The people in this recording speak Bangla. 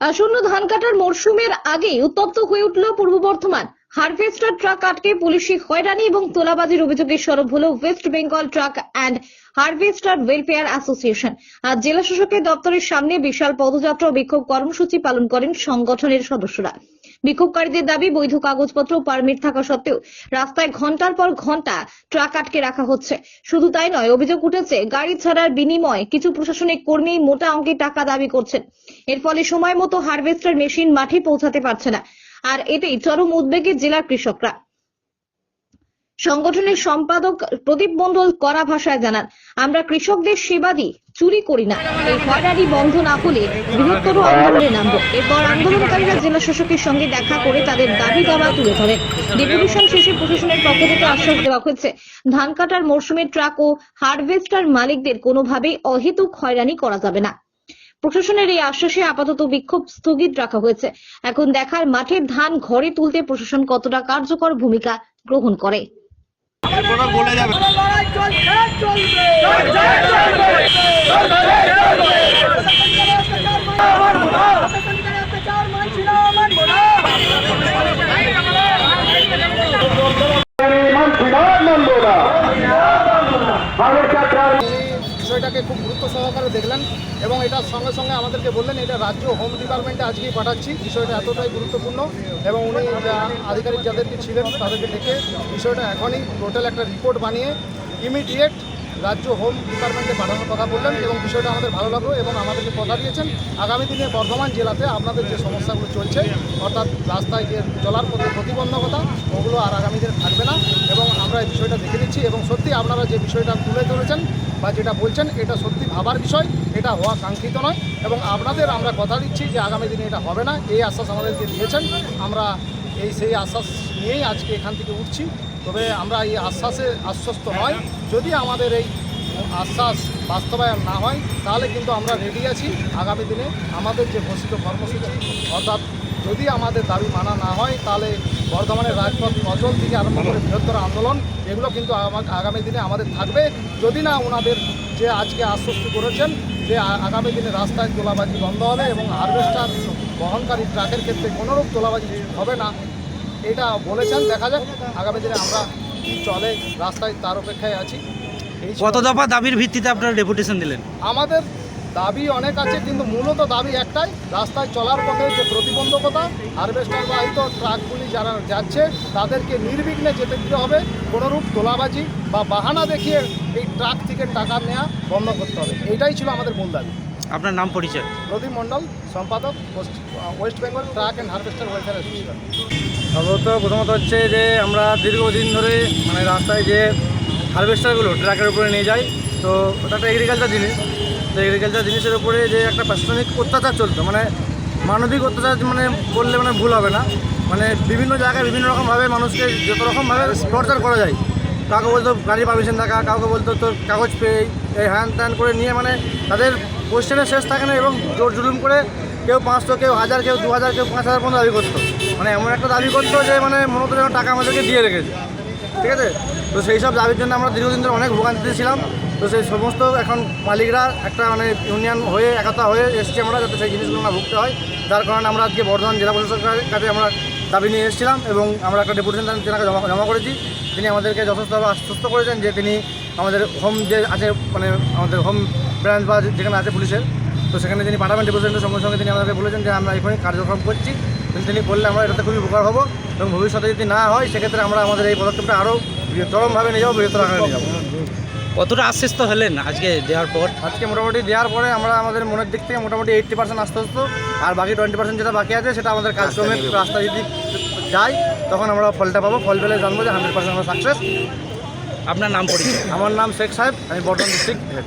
আসন্ন ধান কাটার মরশুমের আগেই উত্তপ্ত হয়ে উঠল পূর্ব বর্ধমান। হারভেস্টার ট্রাক আটকে পুলিশি হয়রানি এবং তোলাবাজির অভিযোগে সরব হল West Bengal truck and harvester welfare association. আজ জেলা শাসকের দপ্তরের সামনে বিশাল পদযাত্রা ও বিক্ষোভ কর্মসূচি পালন করেন সংগঠনের সদস্যরা। বিক্ষোভকারীদের দাবি, বৈধ কাগজপত্র ও পারমিট থাকা সত্ত্বেও রাস্তায় ঘন্টার পর ঘন্টা ট্রাক আটকে রাখা হচ্ছে। শুধু তাই নয়, অভিযোগ উঠেছে গাড়ি ছাড়ার বিনিময়ে কিছু প্রশাসনিক কর্মী মোটা অঙ্কের টাকা দাবি করছেন। এর ফলে সময় মতো হারভেস্টার মেশিন মাঠে পৌঁছাতে পারছে না, আর এতেই চরম উদ্বেগে জেলার কৃষকরা। সংগঠনের সম্পাদক প্রদীপ মণ্ডল কড়া ভাষায় জানান, আমরা কৃষকদের সেবা দিই, চুরি করি না। এই হয়রানি বন্ধ না হলে বৃহত্তর আন্দোলনে নামব। এরপর আন্দোলনকারীরা জেলা শাসকের সঙ্গে দেখা করে তাদের দাবি দাবা তুলে ধরেন। ডেপুটেশন শেষে প্রশাসনের পক্ষ থেকে আশ্বাস দেওয়া হয়েছে, ধান কাটার মরশুমে ট্রাক ও হারভেস্টার মালিকদের কোনোভাবেই অহেতুক হয়রানি করা যাবে না। প্রশাসনের এই আশ্বাসে আপাতত বিক্ষোভ স্থগিত রাখা হয়েছে। এখন দেখার মাঠের ধান ঘরে তুলতে প্রশাসন কতটা কার্যকর ভূমিকা গ্রহণ করে। বিষয়টাকে খুব গুরুত্ব সহকারে দেখলেন এবং এটার সঙ্গে সঙ্গে আমাদেরকে বললেন এটা রাজ্য হোম ডিপার্টমেন্টে আজকেই পাঠাচ্ছি। বিষয়টা এতটাই গুরুত্বপূর্ণ এবং উনি আধিকারিক যাদেরকে ছিলেন তাদেরকে ডেকে বিষয়টা এখনই টোটাল একটা রিপোর্ট বানিয়ে ইমিডিয়েট রাজ্য হোম ডিপার্টমেন্টে পাঠানোর কথা বললেন এবং বিষয়টা আমাদের ভালো লাগলো এবং আমাদেরকে কথা দিয়েছেন আগামী দিনে বর্ধমান জেলাতে আপনাদের যে সমস্যাগুলো চলছে, অর্থাৎ রাস্তায় যে চলার মধ্যে প্রতিবন্ধকতা, ওগুলো আর আগামী দিনে থাকবে না এবং আমরা এই বিষয়টা দেখে দিচ্ছি এবং সত্যি আপনারা যে বিষয়টা তুলে ধরেছেন বা যেটা বলছেন এটা সত্যি ভাবার বিষয়, এটা হওয়া কাঙ্ক্ষিত নয় এবং আপনাদের আমরা কথা দিচ্ছি যে আগামী দিনে এটা হবে না। এই আশ্বাস আমাদেরকে দিয়েছেন, আমরা সেই আশ্বাস নিয়েই আজকে এখান থেকে উঠছি। তবে আমরা এই আশ্বাসে আশ্বস্ত নয়, যদি আমাদের এই আশ্বাস বাস্তবায়ন না হয় তাহলে কিন্তু আমরা রেডি আছি আগামী দিনে আমাদের যে ঘোষিত কর্মসূচি, অর্থাৎ যদি আমাদের দাবি মানা না হয় তাহলে বর্ধমানের রাজপথ অচল থেকে আরম্ভ করে বৃহত্তর আন্দোলন, এগুলো কিন্তু আগামী দিনে আমাদের থাকবে। যদি না ওনাদের যে আজকে আশ্বস্ত করেছেন যে আগামী দিনে রাস্তায় তোলাবাজি বন্ধ হবে এবং হারভেস্টার বহনকারী ট্রাকের ক্ষেত্রে কোনোরূপ তোলাবাজি হবে না, এটা বলেছেন। দেখা যাক আগামী দিনে আমরা কি চলে রাস্তায় তার অপেক্ষায় আছি। কত দফা দাবির ভিত্তিতে আপনারা ডেপুটেশন দিলেন? আমাদের দাবি অনেক আছে, কিন্তু মূলত দাবি একটাই, রাস্তায় চলার পথে যে প্রতিবন্ধকতা, হারভেস্টার বাহিত ট্রাকগুলি যারা যাচ্ছে তাদেরকে নির্বিঘ্নে যেতে দিতে হবে। কোনোরূপ তোলাবাজি বা বাহানা দেখিয়ে এই ট্রাক থেকে টাকা নেওয়া বন্ধ করতে হবে। এইটাই ছিল আমাদের মূল দাবি। আপনার নাম পরিচয়? প্রদীপ মণ্ডল, সম্পাদক, West Bengal truck and harvester welfare association. প্রথমত হচ্ছে যে আমরা দীর্ঘদিন ধরে রাস্তায় যে হারভেস্টারগুলো ট্রাকের উপরে নিয়ে যাই, তো ওটা একটা এগ্রিকালচার জিনিস। তো এগ্রিকালচার জিনিসের উপরে যে একটা প্রশাসনিক অত্যাচার চলতো, মানবিক অত্যাচার বললে ভুল হবে না। বিভিন্ন জায়গায় বিভিন্ন রকমভাবে মানুষকে যত রকমভাবে টর্চার করা যায়। কাউকে বলতো গাড়ি পারমিশন থাকা, কাউকে বলতো তোর কাগজ পেয়ে এই হ্যান ত্যান করে নিয়ে তাদের কোশ্চেনের শেষ থাকে না এবং জোর জুলুম করে কেউ 500, কেউ 1000, কেউ 2000, কেউ 5000 পর্যন্ত দাবি করতো। এমন একটা দাবি করতো যে মূলত যেন টাকা আমাদেরকে দিয়ে রেখেছে, ঠিক আছে। তো সেই সব দাবির জন্য আমরা দীর্ঘদিন ধরে অনেক ভোগান্তিতে ছিলাম। তো সেই সমস্ত এখন মালিকরা একটা ইউনিয়ন হয়ে একতা হয়ে এসেছি আমরা, যাতে সেই জিনিসগুলো না ভুগতে হয়। যার কারণে আমরা আজকে বর্ধমান জেলা প্রশাসকের কাছে আমরা দাবি নিয়ে এসেছিলাম এবং আমরা একটা ডেপুটেশন তেনাকে জমা করেছি। তিনি আমাদেরকে যথেষ্টভাবে আশ্বস্ত করেছেন যে তিনি আমাদের হোম যে আছে আমাদের হোম ব্রাঞ্চ বা যেখানে আছে পুলিশের, তো সেখানে তিনি পাঠাবেন ডেপুটেশনের সঙ্গে সঙ্গে। তিনি আমাদেরকে বলেছেন যে আমরা এখানে কার্যক্রম করছি, তিনি বললে আমরা এটাতে খুবই উপকার হবো এবং ভবিষ্যতে যদি না হয় সেক্ষেত্রে আমরা আমাদের এই পদক্ষেপটা আরও চরমভাবে নিয়ে যাবো, বৃহত্তর আকারে নিয়ে যাবো। কতটা আশ্বস্ত হলেন আজকে দেওয়ার পর? আজকে মোটামুটি দেওয়ার পরে আমরা আমাদের মনের দিক থেকে মোটামুটি 80% আশ্বস্ত, আর বাকি 20% যেটা বাকি আছে সেটা আমাদের কাজকর্মে রাস্তা যদি যাই তখন আমরা ফলটা পাবো। ফল পেলে জানবো যে 100% আমরা সাকসেস। আপনার নাম পরিচয়? আমার নাম শেখ সাহেব, আমি বর্ধমান ডিস্ট্রিক্ট হেড।